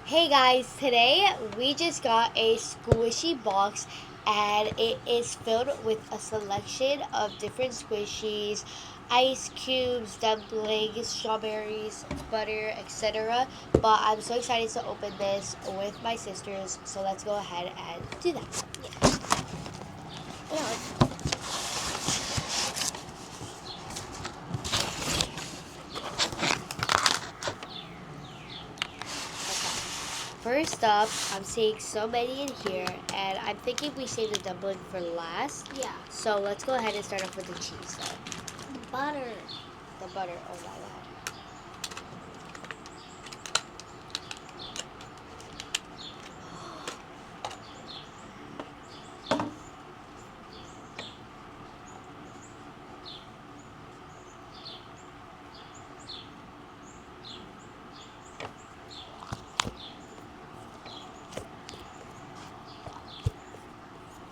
Hey guys, today we just got a squishy box and it is filled with a selection of different squishies, ice cubes, dumplings, strawberries, butter, etc. But I'm so excited to open this with my sisters, so let's go ahead and do that. No, First up, I'm seeing so many in here, and I'm thinking we save the dumpling for last. yeah. So let's go ahead and start off with the cheese though. Butter. The butter, oh my god.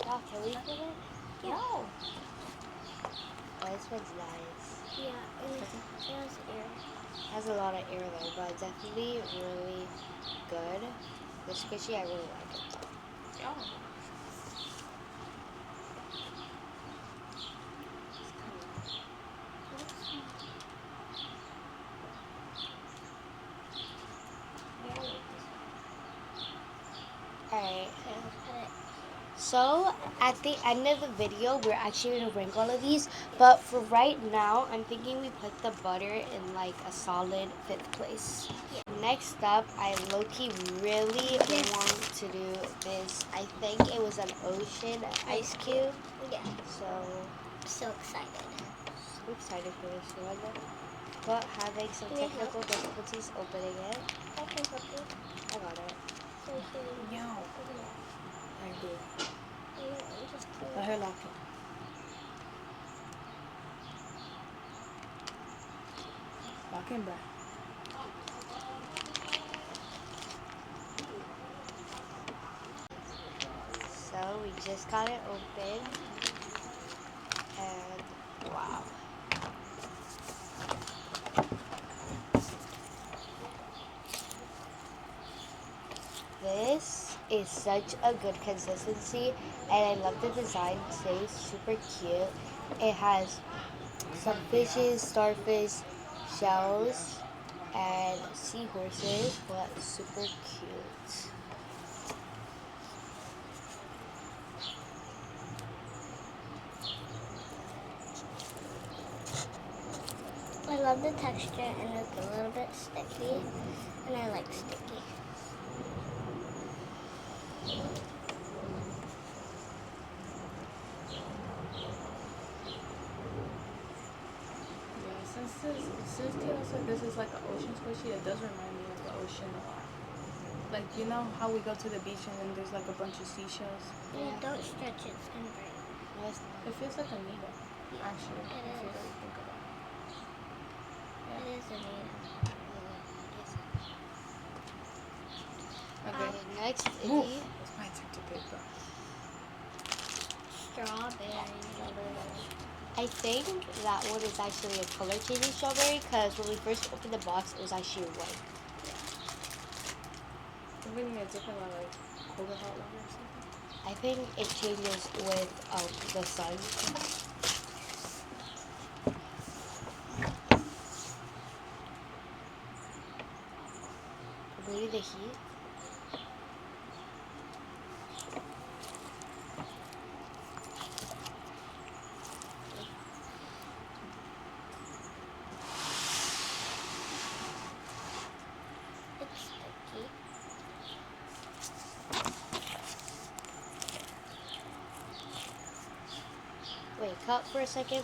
Wow, can we get it? Yeah. No. Oh, this one's nice. Yeah, it has air. Has a lot of air though, but definitely really good. The squishy, I really like it. Oh. Alright. Okay, let's put it. So at the end of the video, we're actually gonna rank all of these. But for right now, I'm thinking we put the butter in like a solid fifth place. Yeah. Next up, I low-key really want to do this. I think it was an ocean ice cube. Yeah. So So excited. excited for this one. But having some Can you technical difficulties opening it. I can help you. I got it. So here you No. open it. I do. I'm just Let her lock it. Lock him back. So we just got it open. And wow. This is such a good consistency, and I love the design today. It's super cute. It has some fishes, starfish, shells, and seahorses, but super cute. I love the texture and it's a little bit sticky. And I like sticky. Yeah, since Taylor said this is like an ocean squishy, it does remind me of the ocean a lot. Like, you know how we go to the beach and then there's like a bunch of seashells? Yeah, don't stretch it, it's gonna break. It feels like a needle, actually, It if you is. really think about it. It is a needle. Okay. Next, Ooh, Izzy. it's my turn to pick though. Strawberry. I think that one is actually a color changing strawberry because when we first opened the box, it was actually white. I'm getting a different one, like cola hot water or something. I think it changes with the sun. Maybe the heat. It's sticky. Wait, cut for a second.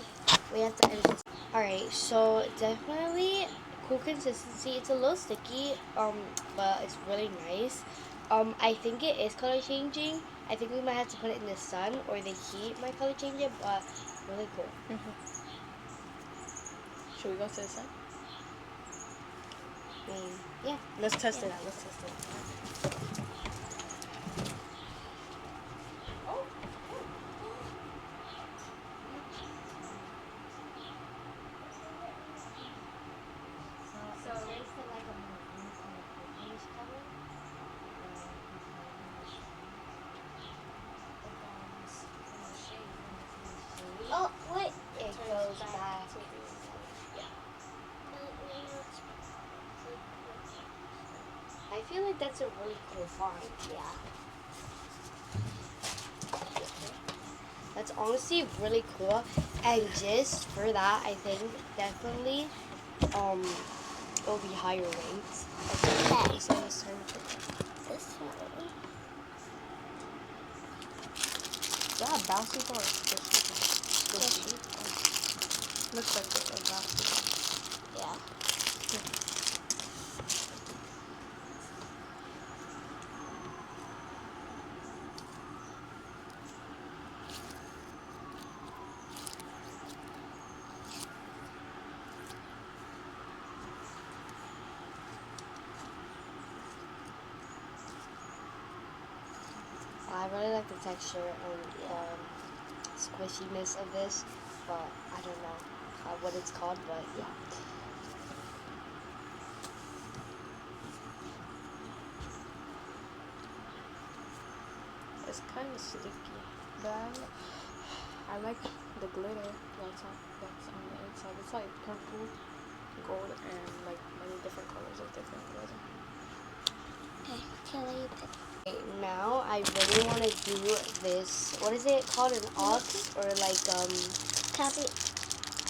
We have to edit this. Alright, so definitely cool consistency. It's a little sticky, but it's really nice. I think it is color changing. I think we might have to put it in the sun or the heat might color change it, but really cool. Should we go to the sun? Yeah. Let's test it out. Let's test it out. So there's like a maroon on the purplish color. feel like that's a really cool find. Yeah. That's honestly really cool. And just for that, I think definitely it'll be higher rates. Okay. So it's time to This one. Is that a bouncy ball or squishy? Looks like it's a bouncy ball. Yeah. I really like the texture and squishiness of this, but I don't know what it's called, but yeah. It's kind of sticky, but I like the glitter that's on the inside. It's like purple, gold, and like many different colors of different glitter. Okay. Kelly, pick. Okay, now I really want to do this. What is it called? An ox or like Copy.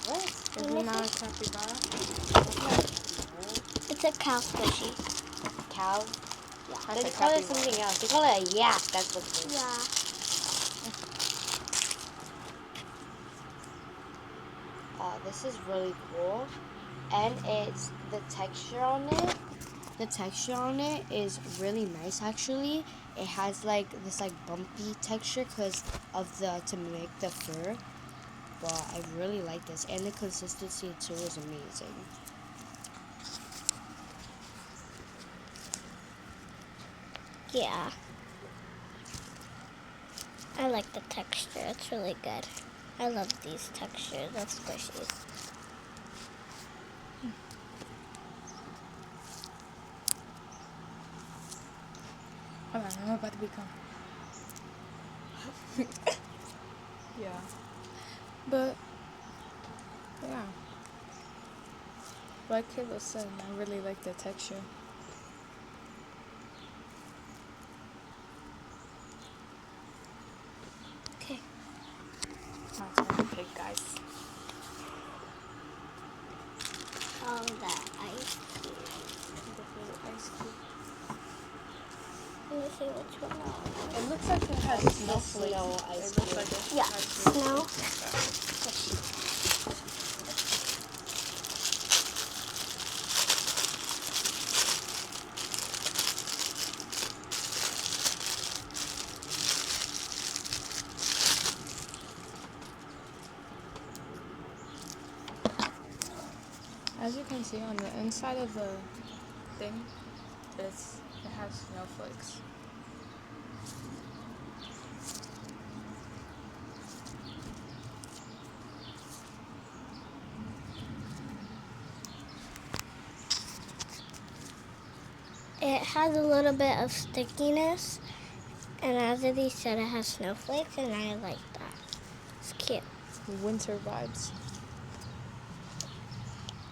what? Isn't that a capybara? It's a cow squishy. Cow? Yeah. They call it something else. They call it a yak. That's what it is. Yeah. This is really cool, and it's the texture on it. The texture on it is really nice actually. It has like this like bumpy texture because of the to make the fur. But I really like this, and the consistency too is amazing. Yeah. I like the texture. It's really good. I love these textures of squishies. Hold on, I'm about to become. Yeah. But, yeah. Like Kayla said, I really like the texture. Okay. My turn to pick, guys. All that ice. The blue ice cube. Let me see which one I want. It looks like it has The snowflakes. snow ice It looks cube. like it Yeah, has snow. As you can see on the inside of the thing, it has snowflakes. It has a little bit of stickiness, and as Eddie said, it has snowflakes, and I like that. It's cute. Winter vibes.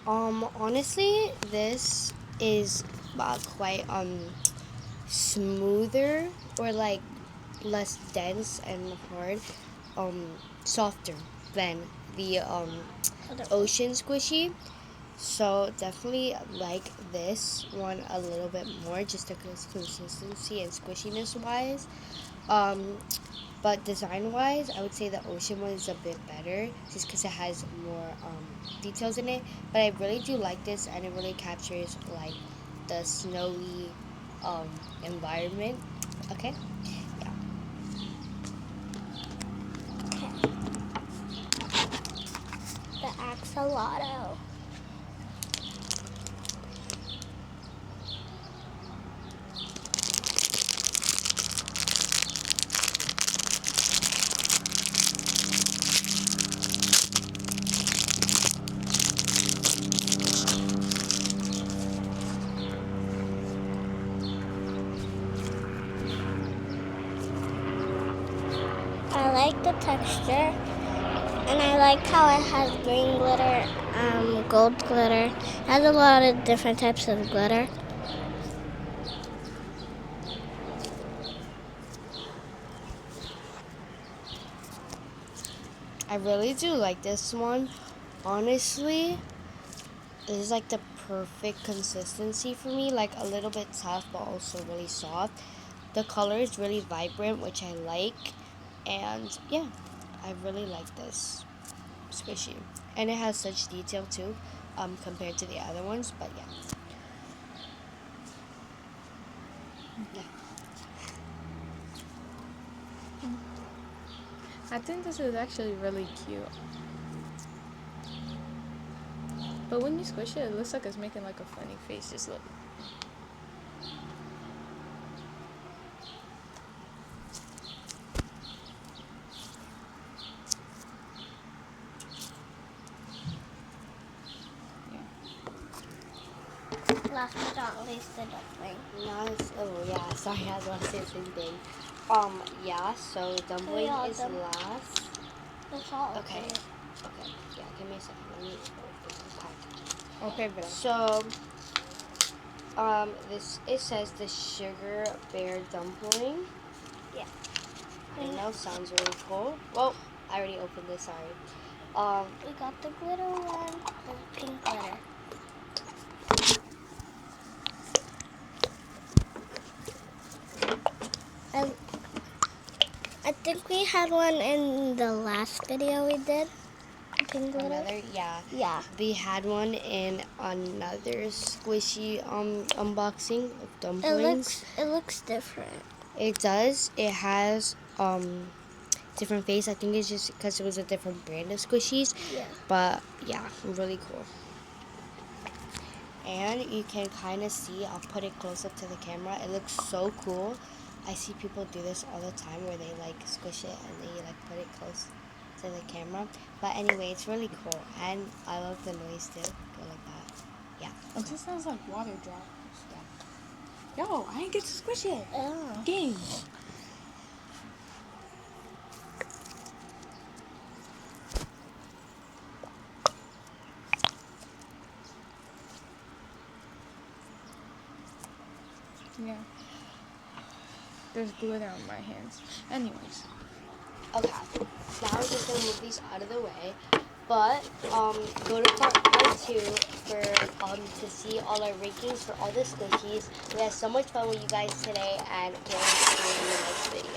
Honestly, this is quite smoother or like less dense and hard, softer than the ocean squishy. So definitely like this one a little bit more, just because consistency and squishiness wise. But design wise, I would say the ocean one is a bit better, just because it has more details in it. But I really do like this, and it really captures like the snowy environment. Okay. Yeah. Okay. The axolotl. I like the texture, and I like how it has green glitter, gold glitter. It has a lot of different types of glitter. I really do like this one. Honestly, this is like the perfect consistency for me. Like a little bit tough, but also really soft. The color is really vibrant, which I like. And yeah, I really like this squishy. And it has such detail too, compared to the other ones. But yeah. Yeah. I think this is actually really cute. But when you squish it, it looks like it's making like a funny face. Just look. Last but not least, the dumpling. Nice. Oh yeah. Sorry, I was about to say the same thing. Yeah. So dumpling Yeah, is last. That's all. Okay. Okay. Yeah. Give me a second. Let me open the package. Okay, but So, this it says the sugar bear dumpling. Yeah. I know. Sounds really cool. Well, I already opened this. Sorry. We got the glitter one, the pink glitter. And I think we had one in the last video we did. The pink glitter. Another. Yeah. Yeah. We had one in another squishy unboxing of dumplings. It looks different. It does. It has different face. I think it's just because it was a different brand of squishies. Yeah. But yeah, really cool. And you can kind of see, I'll put it close up to the camera. It looks so cool. I see people do this all the time where they like squish it and they like put it close to the camera. But anyway, it's really cool. And I love the noise too. Go like that. Yeah. it just sounds like water drops. Yeah. Yo, I didn't get to squish it. Oh. Game. Yeah. There's glitter on my hands. Anyways. Okay, now we're just gonna move these out of the way. But go to part 2 for to see all our rankings for all the squishies. We had so much fun with you guys today, and we'll see you in the next video.